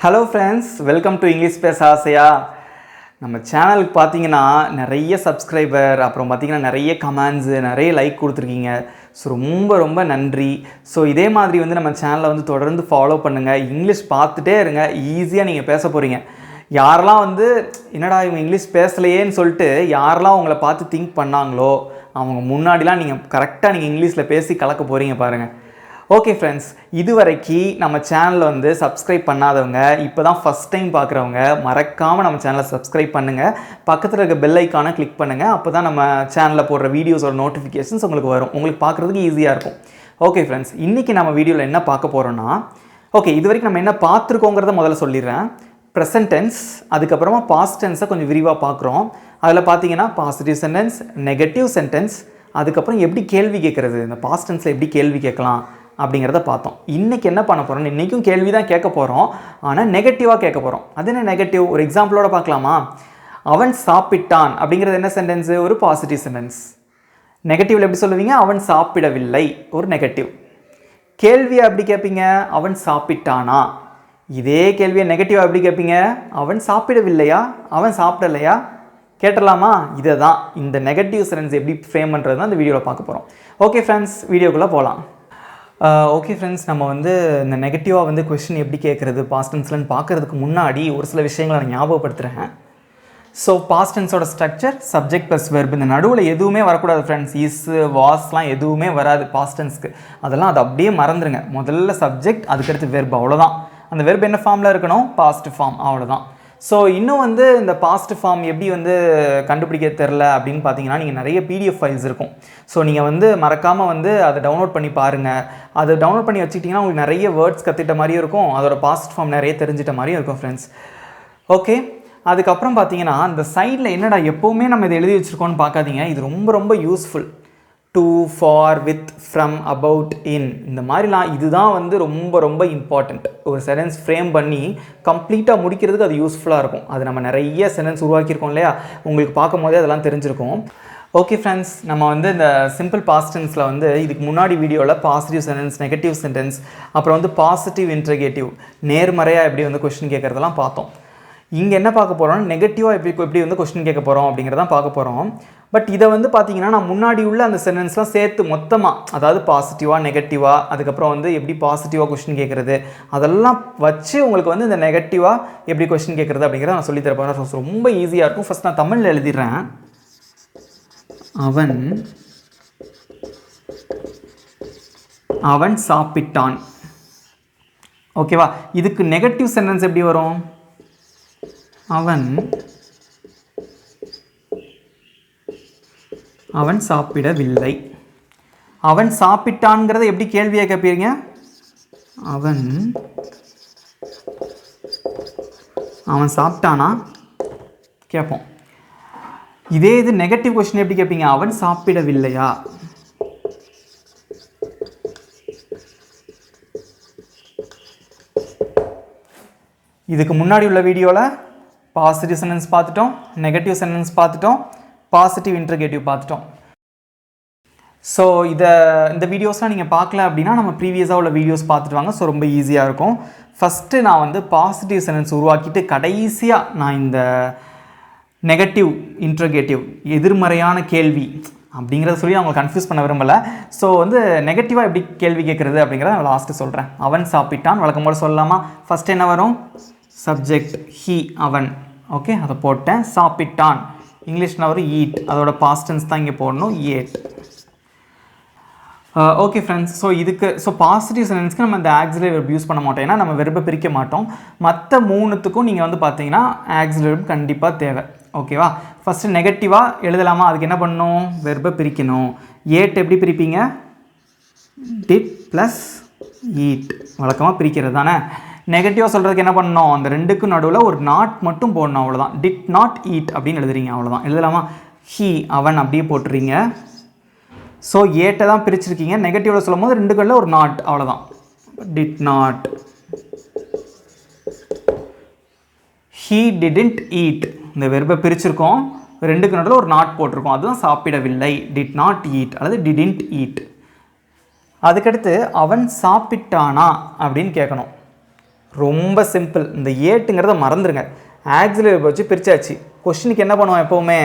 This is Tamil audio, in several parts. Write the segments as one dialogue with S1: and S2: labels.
S1: Hello friends, welcome to English பேச ஆசையா. நம்ம சேனலுக்கு பார்த்தீங்கன்னா நிறைய சப்ஸ்கிரைபர், அப்புறம் பார்த்தீங்கன்னா நிறைய கமெண்ட்ஸு, நிறைய லைக் கொடுத்துருக்கீங்க. ஸோ ரொம்ப ரொம்ப நன்றி. ஸோ இதே மாதிரி வந்து நம்ம சேனலை வந்து தொடர்ந்து ஃபாலோ பண்ணுங்கள். இங்கிலீஷ் பார்த்துட்டே இருங்க, ஈஸியாக நீங்கள் பேச போகிறீங்க. யாரெல்லாம் வந்து என்னடா இவங்க இங்கிலீஷ் பேசலையேன்னு சொல்லிட்டு யாரெல்லாம் உங்களை பார்த்து திங்க் பண்ணாங்களோ அவங்க முன்னாடிலாம் நீங்கள் கரெக்டாக நீங்கள் இங்கிலீஷில் பேசி கலக்க போகிறீங்க பாருங்கள். ஓகே ஃப்ரெண்ட்ஸ், இதுவரைக்கும் நம்ம சேனலில் வந்து சப்ஸ்கிரைப் பண்ணாதவங்க, இப்போ தான் ஃபஸ்ட் டைம் பார்க்குறவங்க மறக்காமல் நம்ம சேனலை சப்ஸ்கிரைப் பண்ணுங்கள். பக்கத்தில் இருக்க பெல் ஐக்கானை கிளிக் பண்ணுங்கள். அப்போ தான் நம்ம சேனலில் போடுற வீடியோஸோட நோட்டிஃபிகேஷன்ஸ் உங்களுக்கு வரும். உங்களுக்கு பார்க்குறதுக்கு ஈஸியாக இருக்கும். ஓகே ஃப்ரெண்ட்ஸ், இன்றைக்கி நம்ம வீடியோவில் என்ன பார்க்க போகிறோன்னா, இது வரைக்கும் நம்ம என்ன பார்த்துருக்கோங்கிறத முதல்ல சொல்லிடுறேன். ப்ரெசன்ட் டென்ஸ், அதுக்கப்புறமா பாஸ்ட் டென்ஸை கொஞ்சம் விரிவாக பார்க்குறோம். அதில் பார்த்தீங்கன்னா பாசிட்டிவ் சென்டென்ஸ், நெகட்டிவ் சென்டென்ஸ், அதுக்கப்புறம் எப்படி கேள்வி கேட்குறது, இந்த பாஸ்ட் டென்ஸில் எப்படி கேள்வி கேட்கலாம் அப்படிங்கிறத பார்த்தோம். இன்றைக்கி என்ன பண்ண போகிறோம், இன்றைக்கும் கேள்வி தான் கேட்க போகிறோம், ஆனால் நெகட்டிவாக கேட்க போகிறோம். அது என்ன நெகட்டிவ், ஒரு எக்ஸாம்பிளோட பார்க்கலாமா? அவன் சாப்பிட்டான் அப்படிங்கிறது என்ன சென்டென்ஸு? ஒரு பாசிட்டிவ் சென்டென்ஸ். நெகட்டிவில் எப்படி சொல்லுவீங்க? அவன் சாப்பிடவில்லை, ஒரு நெகட்டிவ். கேள்வியை எப்படி கேட்பீங்க? அவன் சாப்பிட்டானா. இதே கேள்வியை நெகட்டிவாக எப்படி கேட்பீங்க? அவன் சாப்பிடவில்லையா, அவன் சாப்பிடலையா. கேட்டலாமா? இதை தான் இந்த நெகட்டிவ் சென்டென்ஸ் எப்படி ஃப்ரேம் பண்ணுறது தான் இந்த வீடியோவில் பார்க்க போகிறோம். ஓகே ஃப்ரெண்ட்ஸ், வீடியோக்குள்ளே போகலாம். ஓகே ஃப்ரெண்ட்ஸ், நம்ம வந்து இந்த நெகட்டிவாக வந்து கொஸ்டின் எப்படி கேட்குறது பாஸ்ட் டென்ஸ்லன்னு பார்க்குறதுக்கு முன்னாடி ஒரு சில விஷயங்களை நான் ஞாபகப்படுத்துகிறேன். ஸோ பாஸ்ட் டென்ஸோட ஸ்ட்ரக்சர் சப்ஜெக்ட் ப்ளஸ் வெர்ப். இந்த நடுவில் எதுவுமே வரக்கூடாது ஃப்ரெண்ட்ஸ். இஸ், வாஸ்லாம் எதுவுமே வராது பாஸ்ட் டென்ஸ்க்கு. அதெல்லாம் அது அப்படியே மறந்துடுங்க. முதல்ல சப்ஜெக்ட், அதுக்கடுத்து வெர்ப், அவ்வளோதான். அந்த வெர்ப் என்ன ஃபார்மில் இருக்கணும்? பாஸ்ட் ஃபார்ம், அவ்வளோதான். ஸோ இன்னும் வந்து இந்த பாஸ்ட் ஃபார்ம் எப்படி வந்து கண்டுபிடிக்க தெரில அப்படின்னு பார்த்தீங்கன்னா, நீங்கள் நிறைய பிடிஎஃப் ஃபைல்ஸ் இருக்கும். ஸோ நீங்கள் வந்து மறக்காமல் வந்து அதை டவுன்லோட் பண்ணி பாருங்கள். அதை டவுன்லோட் பண்ணி வச்சுக்கிட்டிங்கன்னா உங்களுக்கு நிறைய வேர்ட்ஸ் கற்றுக்கிட்ட மாதிரியும் இருக்கும், அதோட பாஸ்ட் ஃபார்ம் நிறைய தெரிஞ்சிட்ட மாதிரியும் இருக்கும் ஃப்ரெண்ட்ஸ். ஓகே, அதுக்கப்புறம் பார்த்தீங்கன்னா இந்த சைடில் என்னடா எப்போவுமே நம்ம இதை எழுதி வச்சுருக்கோன்னு பார்க்காதீங்க. இது ரொம்ப ரொம்ப useful. To, for, with, from, about, in, இந்த மாதிரிலாம் இதுதான் வந்து ரொம்ப ரொம்ப இம்பார்ட்டண்ட். ஒரு சென்டென்ஸ் ஃப்ரேம் பண்ணி கம்ப்ளீட்டாக முடிக்கிறதுக்கு அது யூஸ்ஃபுல்லாக இருக்கும். அது நம்ம நிறைய சென்டென்ஸ் உருவாக்கியிருக்கோம் இல்லையா, உங்களுக்கு பார்க்கும் போதே அதெல்லாம் தெரிஞ்சிருக்கும். ஓகே ஃப்ரெண்ட்ஸ், நம்ம வந்து இந்த சிம்பிள் பாஸ்ட் டென்ஸில் வந்து இதுக்கு முன்னாடி வீடியோவில் பாசிட்டிவ் சென்டென்ஸ், நெகட்டிவ் சென்டென்ஸ், அப்புறம் வந்து பாசிட்டிவ் இன்டர்கேட்டிவ், நேர்மறையாக எப்படி வந்து கொஸ்டின் கேட்குறதெல்லாம் பார்த்தோம். இங்கே என்ன பார்க்க போகிறோம், நெகட்டிவாக எப்படி வந்து கொஸ்டின் கேட்க போகிறோம் அப்படிங்கிறதான் பார்க்க போகிறோம். பட் இதை வந்து பார்த்தீங்கன்னா நான் முன்னாடி உள்ள அந்த சென்டென்ஸ்லாம் சேர்த்து மொத்தமாக, அதாவது பாசிட்டிவாக, நெகட்டிவாக, அதுக்கப்புறம் வந்து எப்படி பாசிட்டிவாக கொஸ்டின் கேட்குறது, அதெல்லாம் வச்சு உங்களுக்கு வந்து இந்த நெகட்டிவாக எப்படி கொஸ்டின் கேட்குறது அப்படிங்கிறத நான் சொல்லித்தர போகிறேன். ரொம்ப ஈஸியாக இருக்கும். ஃபஸ்ட் நான் தமிழில் எழுதிடுறேன். அவன் சாப்பிட்டான். ஓகேவா? இதுக்கு நெகட்டிவ் சென்டென்ஸ் எப்படி வரும்? அவன் சாப்பிடவில்லை. அவன் சாப்பிட்டான்ங்கிறத எப்படி கேள்வியாக கேட்பீங்க? அவன் சாப்பிட்டானா கேட்போம். இதே இது நெகட்டிவ் கொஸ்டின் எப்படி கேட்பீங்க? அவன் சாப்பிடவில்லையா. இதுக்கு முன்னாடி உள்ள வீடியோவில் பாசிட்டிவ் சென்டென்ஸ் பார்த்துட்டோம், நெகட்டிவ் சென்டென்ஸ் பார்த்துட்டோம், பாசிட்டிவ் இன்டர்கேட்டிவ் பார்த்துட்டோம். ஸோ இந்த வீடியோஸ்லாம் நீங்கள் பார்க்கல அப்படின்னா நம்ம ப்ரீவியஸாக உள்ள வீடியோஸ் பார்த்துட்டு வாங்க. ஸோ ரொம்ப ஈஸியாக இருக்கும். ஃபஸ்ட்டு நான் வந்து பாசிட்டிவ் சென்டென்ஸ் உருவாக்கிட்டு கடைசியாக நான் இந்த நெகட்டிவ் இன்டர்கேட்டிவ், எதிர்மறையான கேள்வி அப்படிங்கிறத சொல்லி அவங்க கன்ஃபியூஸ் பண்ண விரும்பலை. ஸோ வந்து நெகட்டிவாக எப்படி கேள்வி கேட்குறது அப்படிங்கிறத நான் லாஸ்ட்டு சொல்கிறேன். அவன் சாப்பிட்டான் வழக்கம் போல் சொல்லலாமா? ஃபஸ்ட்டு என்ன வரும்? சப்ஜெக்ட் ஹீ, அவன். ஓகே, அதை போட்டேன். சாப்பிட்டான் இங்கிலீஷில் வரும் ஈட், அதோட பாஸ்ட் டென்ஸ் தான் இங்கே போடணும், ate. Okay friends, so positive சென்டென்ஸ்க்கு நம்ம இந்த ஆக்ஸிலரி வெர்ப் யூஸ் பண்ண மாட்டோம், ஏன்னா நம்ம வெர்பை பிரிக்க மாட்டோம். மற்ற மூணுத்துக்கும் நீங்கள் வந்து பார்த்தீங்கன்னா ஆக்ஸிலரி வெர்ப் கண்டிப்பாக தேவை. ஓகேவா? ஃபஸ்ட்டு நெகட்டிவாக எழுதலாமா? அதுக்கு என்ன பண்ணணும்? வெர்பை பிரிக்கணும். ஏட் எப்படி பிரிப்பீங்க? டிட் ப்ளஸ் ஈட், வழக்கமாக பிரிக்கிறது தானே. நெகட்டிவாக சொல்கிறதுக்கு என்ன பண்ணணும்? அந்த ரெண்டுக்கும் நடுவில் ஒரு நாட் மட்டும் போடணும், அவ்வளோதான். டிட் நாட் ஈட் அப்படின்னு எழுதுறீங்க, அவ்வளோதான். எழுதலாமா? ஹீ, அவன் அப்படியே போட்டுறீங்க. ஸோ ஏட்டை தான் பிரிச்சிருக்கீங்க. நெகட்டிவில் சொல்லும் போது ரெண்டு கல்லில் ஒரு நாட், அவ்வளோதான். Did not. He didn't eat, இந்த வெர்பை பிரிச்சிருக்கோம், ரெண்டுக்கு நடுவில் ஒரு நாட் போட்டிருக்கோம், அதுதான் சாப்பிடவில்லை, டிட் நாட் ஈட் அல்லது டிடன்ட் ஈட். அதுக்கடுத்து அவன் சாப்பிட்டானா அப்படின்னு கேட்கணும். ரொம்ப சிம்பிள். இந்த ஏட்டுங்கிறத மறந்துடுங்க. ஆக்சிலரி வெர்ப் வச்சு பிரிச்சாச்சு. கொஸ்டினுக்கு என்ன பண்ணுவோம் எப்போவுமே,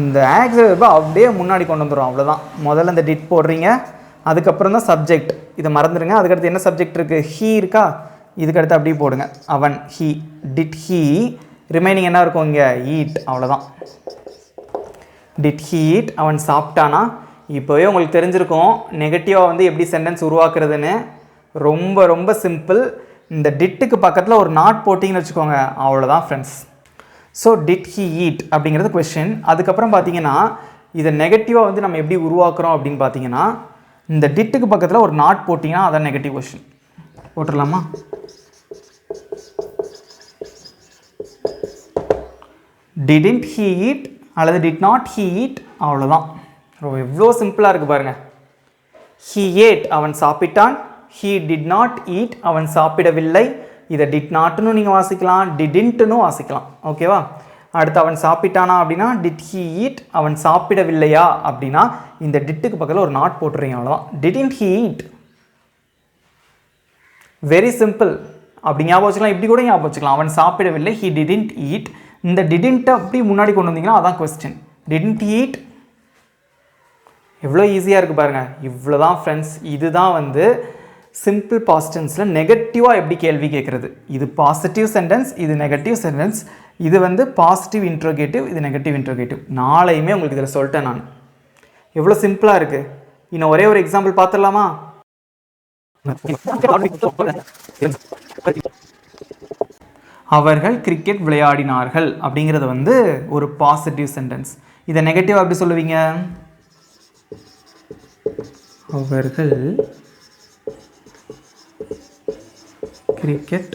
S1: இந்த ஆக்சிலரி வெர்பை அப்படியே முன்னாடி கொண்டு வந்துடும், அவ்வளோதான். முதல்ல இந்த டிட் போடுறீங்க, அதுக்கப்புறம் தான் சப்ஜெக்ட். இதை மறந்துடுங்க. அதுக்கடுத்து என்ன சப்ஜெக்ட் இருக்குது, ஹீ இருக்கா, இதுக்கடுத்து அப்படியே போடுங்க. அவன், ஹீ, டிட் ஹீ, ரிமைனிங் என்ன இருக்கும் இங்கே, ஈட், அவ்வளோதான். டிட் ஹீ ஈட், அவன் சாப்பிட்டானா. இப்போவே உங்களுக்கு தெரிஞ்சிருக்கும் நெகட்டிவாக வந்து எப்படி சென்டென்ஸ் உருவாக்குறதுன்னு. ரொம்ப ரொம்ப சிம்பிள். இந்த டிட்டுக்கு பக்கத்தில் ஒரு நாட் போட்டிங்கன்னு வச்சுக்கோங்க, அவ்வளோதான் friends. So did he eat அப்படிங்கிறது கொஸ்டின். அதுக்கப்புறம் பார்த்தீங்கன்னா இதை நெகட்டிவாக வந்து நம்ம எப்படி உருவாக்குறோம் அப்படின்னு பார்த்தீங்கன்னா, இந்த டிட்டுக்கு பக்கத்தில் ஒரு நாட் போட்டிங்கன்னா அதான் நெகட்டிவ் கொஸ்டின். போட்டுடலாமா? டிடன்ட் ஹீ ஈட் அல்லது டிட் நாட் ஹீ ஈட், அவ்வளோதான். எவ்வளோ சிம்பிளாக இருக்குது பாருங்கள். ஹீ ஏட், அவன் சாப்பிட்டான். ஹீ டிட் நாட் ஈட், அவன் சாப்பிடவில்லை. இதை டிட் நாட்னு நீங்கள் வாசிக்கலாம், டிடின்ட்னு வாசிக்கலாம். ஓகேவா? அடுத்து அவன் சாப்பிட்டானா அப்படின்னா டிட் ஹீ ஈட், அவன் சாப்பிடவில்லையா அப்படின்னா இந்த டிட்டுக்கு பக்கத்தில் ஒரு நாட் போட்டுறீங்க, அவ்வளோதான். Didn't he eat, very simple. அப்படி ஞாபகம் வச்சுக்கலாம், இப்படி கூட ஞாபகம் வச்சுக்கலாம். அவன் சாப்பிடவில்லை, ஹீ டிடன்ட் ஈட். இந்த டிடன்ட்டை அப்படி முன்னாடி கொண்டு வந்தீங்கன்னா அதான் கொஸ்டின். டிடன்ட் ஈட், எவ்வளோ ஈஸியாக இருக்குது பாருங்கள். இவ்வளோ தான் ஃப்ரெண்ட்ஸ். இதுதான் வந்து சிம்பிள் பாஸ்ட் டென்ஸில் நெகட்டிவாக எப்படி கேள்வி கேட்குறது. இது பாசிட்டிவ் சென்டென்ஸ், இது நெகட்டிவ் சென்டென்ஸ். இது வந்து பாசிட்டிவ் இன்ட்ரோகேட்டிவ், இது நெகட்டிவ் இன்ட்ரோகேட்டிவ். நாளையுமே உங்களுக்கு இதில் சொல்லிட்டேன் நான். எவ்வளோ சிம்பிளாக இருக்குது. இன்னும் ஒரே ஒரு எக்ஸாம்பிள் பார்த்துடலாமா? அவர்கள் கிரிக்கெட் விளையாடினார்கள் அப்படிங்கிறது வந்து ஒரு பாசிட்டிவ் சென்டென்ஸ். இதை நெகட்டிவாக எப்படி சொல்லுவீங்க? அவர்கள் கிரிக்கெட்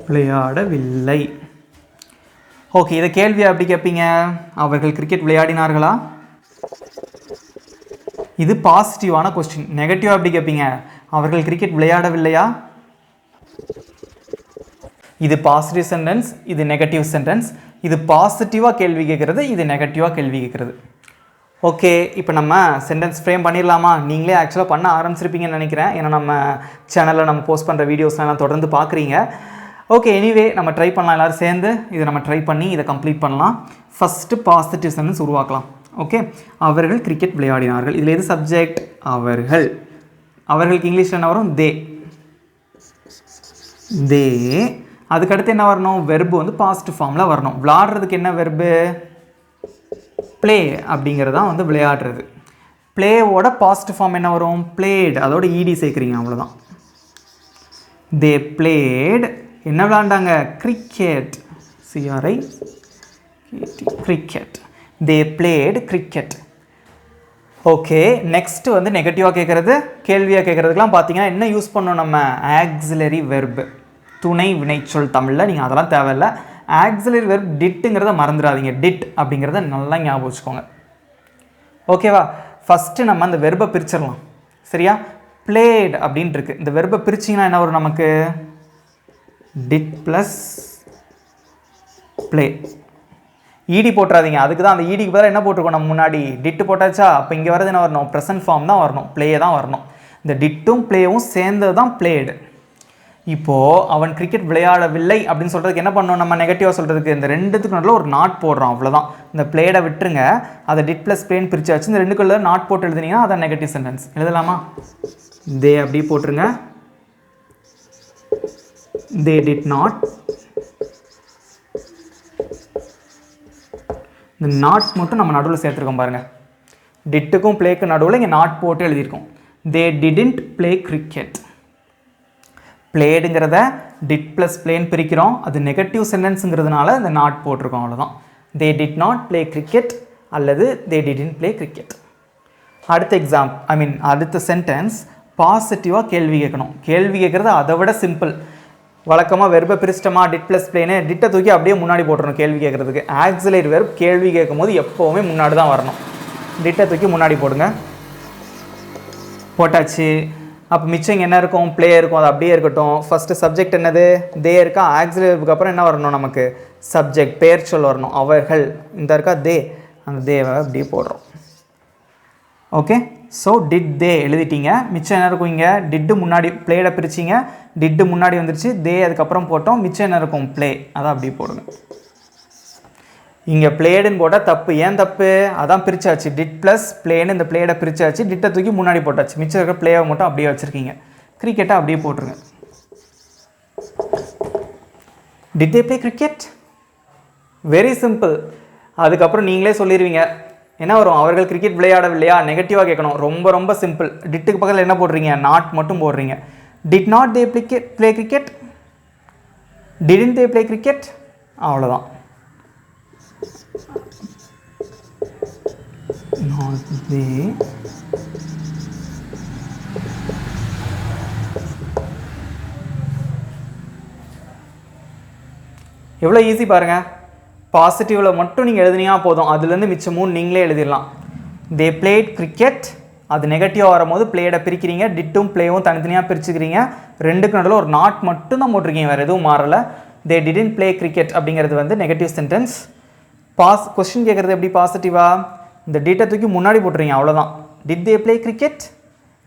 S1: விளையாடவில்லை. ஓகே, இதை கேள்வியாக எப்படி கேட்பீங்க? அவர்கள் கிரிக்கெட் விளையாடினார்களா? இது பாசிட்டிவான கொஸ்டின். நெகட்டிவாக எப்படி கேட்பீங்க? அவர்கள் கிரிக்கெட் விளையாடவில்லையா? இது பாசிட்டிவ் சென்டென்ஸ், இது நெகட்டிவ் சென்டென்ஸ். இது பாசிட்டிவாக கேள்வி கேட்குறது, இது நெகட்டிவாக கேள்வி கேட்குறது. ஓகே, இப்போ நம்ம சென்டென்ஸ் ஃப்ரேம் பண்ணிடலாமா? நீங்களே ஆக்சுவலாக பண்ண ஆரம்பிச்சிருப்பீங்கன்னு நினைக்கிறேன். ஏன்னா நம்ம சேனலில் நம்ம போஸ்ட் பண்ணுற வீடியோஸ்லாம் தொடர்ந்து பார்க்குறீங்க. ஓகே, எனிவே நம்ம ட்ரை பண்ணலாம். எல்லோரும் சேர்ந்து இதை நம்ம ட்ரை பண்ணி இதை கம்ப்ளீட் பண்ணலாம். ஃபஸ்ட்டு பாசிட்டிவ் சென்டென்ஸ் உருவாக்கலாம். ஓகே, அவர்கள் கிரிக்கெட் விளையாடினார்கள். இதில் எது சப்ஜெக்ட்? அவர்கள். அவர்களுக்கு இங்கிலீஷில் என்ன வரும்? தே. தே. அதுக்கடுத்து என்ன வரணும்? வெர்பு வந்து பாசிட்டிவ் ஃபார்மில் வரணும். விளையாடுறதுக்கு என்ன வெர்பு? ப்ளே அப்படிங்கிறது தான் வந்து விளையாடுறது. ப்ளேவோட பாசிட்டிவ் ஃபார்ம் என்ன வரும்? பிளேட். அதோட ஈடி சேர்க்குறீங்க, அவ்வளோதான். They played. என்ன விளையாண்டாங்க? Cricket. CRI cricket. They played cricket. Okay, next வந்து நெகட்டிவாக கேட்குறது, கேள்வியாக கேட்குறதுக்கெலாம் பார்த்தீங்கன்னா என்ன யூஸ் பண்ணணும் நம்ம? ஆக்சிலரி வெர்பு, துணை வினைச்சொல். தமிழில் நீங்கள் அதெல்லாம் தேவையில்லை. ஆக்சிலரி வெர்ப் டிட்டுங்கிறத மறந்துடாதீங்க. டிட் அப்படிங்கிறத நல்லா ஞாபகம் வச்சுக்கோங்க. ஓகேவா? ஃபஸ்ட்டு நம்ம அந்த வெர்பை பிரிச்சிடலாம். சரியா? பிளேட் அப்படின்ட்டு இருக்குது. இந்த வெர்பை பிரிச்சிங்கன்னா என்ன வரும் நமக்கு? Did plus play. ஈடி போட்டுறாதீங்க. அதுக்கு தான் அந்த ஈடிக்கு பதிலாக என்ன போட்டிருக்கோம் நம்ம முன்னாடி? டிட்டு போட்டாச்சா? அப்போ இங்கே வரது என்ன வரணும்? ப்ரெசன்ட் ஃபார்ம் தான் வரணும், ப்ளே தான் வரணும். இந்த டிட்டும் ப்ளேவும் சேர்ந்தது தான் பிளேடு. இப்போது அவன் கிரிக்கெட் விளையாடவில்லை அப்படின்னு சொல்கிறதுக்கு என்ன பண்ணணும் நம்ம? நெகட்டிவாக சொல்கிறதுக்கு இந்த ரெண்டுத்துக்கு நடுவில் ஒரு நாட் போடுறோம், அவ்வளோதான். இந்த பிளேடை விட்டுருங்க, அதை டிட் ப்ளஸ் பிளேன் பிரிச்சாச்சு. இந்த ரெண்டுக்குள்ள நாட் போட்டு எழுதுனீங்கன்னா அதான் நெகட்டிவ் சென்டென்ஸ். எழுதலாமா? தே அப்படி போட்டுருங்க. தே டிட் நாட். இந்த நாட் மட்டும் நம்ம நடுவில் சேர்த்துருக்கோம் பாருங்கள். டிட்டுக்கும் பிளேக்கு நடுவில் இங்கே நாட் போட்டு எழுதியிருக்கோம். They didn't play cricket. பிளேடுங்கிறத டிட் ப்ளஸ் பிளேன் பிரிக்கிறோம். அது நெகட்டிவ் சென்டென்ஸுங்கிறதுனால இந்த நாட் போட்டிருக்கோம், அவ்வளோதான். They did not play cricket அல்லது தே டிடன்ட் பிளே கிரிக்கெட். அடுத்த சென்டென்ஸ் பாசிட்டிவாக கேள்வி கேட்கணும். கேள்வி கேட்குறது அதை விட சிம்பிள். வழக்கமாக வெர்பை பிரிச்சிட்டமா, டிட் ப்ளஸ் பிளேனு, டிட்டை தூக்கி அப்படியே முன்னாடி போட்டுறணும் கேள்வி கேட்குறதுக்கு. ஆக்சிலரி வெர்ப் கேள்வி கேட்கும் போது எப்போவுமே முன்னாடி தான் வரணும். டிட்டை தூக்கி முன்னாடி போடுங்க. போட்டாச்சு. அப்போ மிச்சம் என்ன இருக்கும்? ப்ளே இருக்கும். அது அப்படியே இருக்கட்டும். ஃபஸ்ட்டு சப்ஜெக்ட் என்னது? தே இருக்கா? ஆக்சிலரி வெர்புக்கு அப்புறம் என்ன வரணும் நமக்கு? சப்ஜெக்ட், பெயர் சொல் வரணும். அவர்கள். இந்த இருக்கா தே, அந்த தேவை அப்படியே போடுறோம். ஓகே. ஸோ டிட் தே எழுதிட்டீங்க. மிச்சம் என்ன இருக்கும்? இங்கே டிட்டு முன்னாடி பிளேட பிரிச்சிங்க, டிட்டு முன்னாடி வந்துருச்சு, தே அதுக்கப்புறம் போட்டோம். மிச்சம் என்ன இருக்கும்? ப்ளே. அதான் அப்படி போடுங்க. இங்கே பிளேடுன்னு போட்டால் தப்பு. ஏன் தப்பு? அதான் பிரிச்சாச்சு. டிட் ப்ளஸ் பிளேன்னு இந்த பிளேடை பிரிச்சாச்சு, டிட்டை தூக்கி முன்னாடி போட்டாச்சு. மிச்சம் இருக்கிற பிளேவை மட்டும் அப்படியே வச்சுருக்கீங்க. கிரிக்கெட்டை அப்படியே போட்டுருங்க. Did they play cricket? Very simple. அதுக்கப்புறம் நீங்களே சொல்லிடுவீங்க. என்ன வரும்? அவர்கள் கிரிக்கெட் விளையாடவில்லையா? நெகட்டிவாக கேட்கணும். ரொம்ப ரொம்ப சிம்பிள். டிட்டுக்கு பக்கத்தில் என்ன போடுறீங்க? நாட் மட்டும் போடுறீங்க. Did not they play cricket? Didn't they play cricket? அவ்வளோதான். நாட் தே எவ்வளோ ஈஸி பாருங்கள். பாசிட்டிவில் மட்டும் நீங்கள் எழுதினா போதும், அதுலேருந்து மிச்சம் 3 நீங்களே எழுதிடலாம். தே பிளேட் கிரிக்கெட், அது நெகட்டிவாக வரும்போது பிளேடை பிரிக்கிறீங்க, டிட்டும் பிளேவும் தனித்தனியாக பிரிச்சுக்கிறீங்க. ரெண்டுக்கு நடுவில் ஒரு நாட் மட்டும் தான் போட்டிருக்கீங்க, வேறு எதுவும் மாறலை. தே டிடன்ட் ப்ளே கிரிக்கெட் அப்படிங்கிறது வந்து நெகட்டிவ் சென்டென்ஸ். கொஸ்டின் கேட்குறது எப்படி பாசிட்டிவாக? இந்த டிட்டை தூக்கி முன்னாடி போட்டுறீங்க, அவ்வளோதான். Did they play cricket?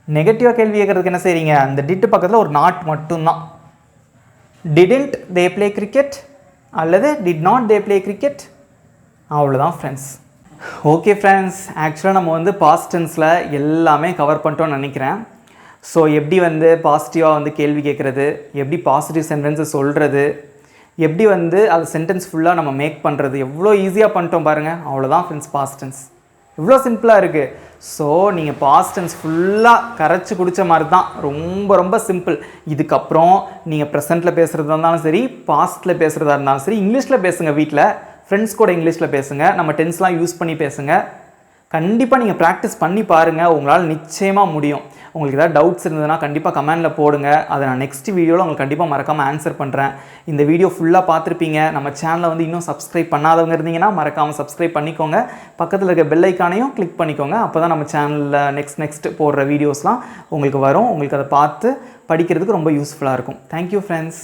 S1: நெகட்டிவாக கேள்வி கேட்குறதுக்கு என்ன செய்கிறீங்க? அந்த டிட்டு பக்கத்தில் ஒரு நாட் மட்டும்தான். டிடன்ட் தே ப்ளே கிரிக்கெட் அல்லது did not they play cricket? அவ்வளோதான் ஃப்ரெண்ட்ஸ். ஓகே ஃப்ரெண்ட்ஸ், ஆக்சுவலாக நம்ம வந்து பாஸ்ட் டென்ஸில் எல்லாமே கவர் பண்ணிட்டோம்னு நினைக்கிறேன். ஸோ எப்படி வந்து பாசிட்டிவாக வந்து கேள்வி கேட்குறது, எப்படி பாசிட்டிவ் சென்டென்ஸை சொல்கிறது, எப்படி வந்து அது சென்டென்ஸ் ஃபுல்லாக நம்ம மேக் பண்ணுறது, எவ்வளோ ஈஸியாக பண்ணிட்டோம் பாருங்கள். அவ்வளோதான் ஃப்ரெண்ட்ஸ் பாஸ்ட் டென்ஸ். இவ்வளோ சிம்பிளாக இருக்குது. ஸோ நீங்கள் பாஸ்ட் டென்ஸ் ஃபுல்லாக கரைச்சி குடித்த மாதிரி தான். ரொம்ப ரொம்ப சிம்பிள். இதுக்கப்புறம் நீங்கள் ப்ரெசென்ட்டில் பேசுகிறதா இருந்தாலும் சரி, பாஸ்ட்டில் பேசுகிறதா இருந்தாலும் சரி, இங்கிலீஷில் பேசுங்க. வீட்டில் ஃப்ரெண்ட்ஸ் கூட இங்கிலீஷில் பேசுங்க. நம்ம டென்ஸ்லாம் யூஸ் பண்ணி பேசுங்க. கண்டிப்பாக நீங்கள் ப்ராக்டிஸ் பண்ணி பாருங்கள், உங்களால் நிச்சயமாக முடியும். உங்களுக்கு ஏதாவது டவுட்ஸ் இருந்ததுன்னா கண்டிப்பாக கமெண்டில் போடுங்க. அதை நான் நெக்ஸ்ட் வீடியோவில் உங்களுக்கு கண்டிப்பாக மறக்காமல் ஆன்சர் பண்ணுறேன். இந்த வீடியோ ஃபுல்லாக பார்த்துருப்பீங்க. நம்ம சேனலை வந்து இன்னும் சப்ஸ்கிரைப் பண்ணாதவங்க இருந்தீங்கன்னா மறக்காமல் சப்ஸ்கிரைப் பண்ணிக்கோங்க. பக்கத்தில் இருக்க பெல் ஐக்கானையும் கிளிக் பண்ணிக்கோங்க. அப்போ தான் நம்ம சேனலில் நெக்ஸ்ட் போடுற வீடியோஸ்லாம் உங்களுக்கு வரும். உங்களுக்கு அதை பார்த்து படிக்கிறதுக்கு ரொம்ப யூஸ்ஃபுல்லாக இருக்கும். Thank you friends.